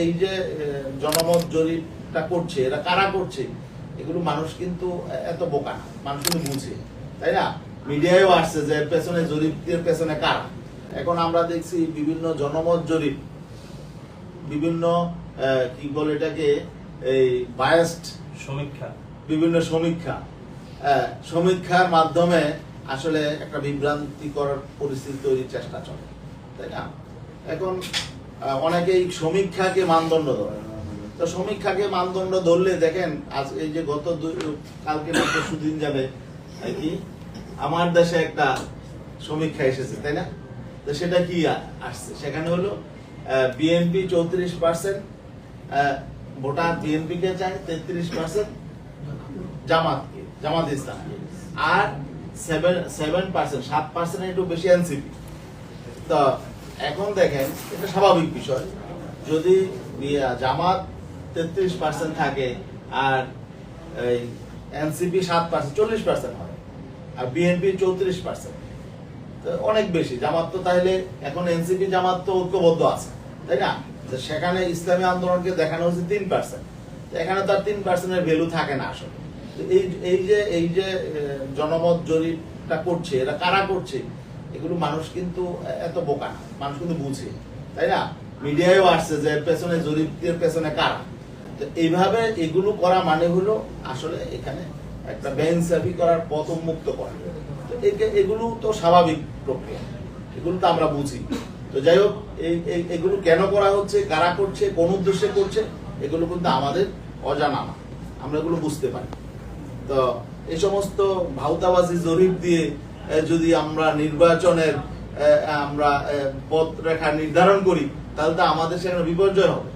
এই যে জনমত জরিপটা করছে, এরা কারা করছে, এগুলো মানুষ কিন্তু এত বোকা না, মানুষ কিন্তু বুঝে, তাই না? মিডিয়ায়ও আসছে যে পেছনে জরিপের পেছনে কারা। এখন আমরা দেখছি বিভিন্ন জনমত জরিপ, বিভিন্ন কি বলে এটাকে, এই বায়াসড সমীক্ষা, বিভিন্ন সমীক্ষার মাধ্যমে আসলে একটা বিভ্রান্তিকর পরিস্থিতি তৈরির চেষ্টা চলে, তাই না? এখন অনেকেই সমীক্ষাকে মানদণ্ড ধরে, তো সমীক্ষাকে মানদণ্ড ধরলে দেখেন আজ এই যে কালকে মাত্র সুদিন যাবে কি আমার দেশে একটা সমীক্ষা এসেছে, তাই না? তো সেটা কি আসছে, সেখানে হলো বিএনপি 34% ভোটার বিএনপি কে চায়, 33% জামাত ইসলাম, আর 7% একটু বেশি এনসিপি। তো এখন দেখেন এটা স্বাভাবিক বিষয়, যদি জামাত 33% থাকে আর এনসিপি 7%, 40% হয়, আর বিএনপি 34%, অনেক বেশি। জামাত তো তাহলে এখন এনসিপি জামাত তো ঐক্যবদ্ধ আছে, তাই না? সেখানে ইসলামী আন্দোলনকে দেখানো হচ্ছে 3%, এখানে তার 3% ভ্যালু থাকে না আসলে। এই যে জনমত জরিপটা করছে, এরা কারা করছে, এগুলো মানুষ কিন্তু এত বোকা না, মানুষ কিন্তু বুঝে, তাই না? মিডিয়ায়ও আসছে যে পেছনে জরিপের পেছনে কারা। তো এইভাবে এগুলো করা মানে হলো আসলে এখানে একটা বেইনসাফি করার পথ উন্মুক্ত করা। এগুলো তো স্বাভাবিক প্রক্রিয়া, এগুলো তো আমরা বুঝি। তো যাই হোক, এগুলো কেন করা হচ্ছে, কারা করছে, কোন উদ্দেশ্যে করছে, এগুলো কিন্তু আমাদের অজানা না, আমরা এগুলো বুঝতে পারি। তো এই সমস্ত ভাউতাবাজি জরিপ দিয়ে যদি আমরা নির্বাচনের আমরা পথ রেখা নির্ধারণ করি, তাহলে তো আমাদের সেখানে বিপর্যয় হবে।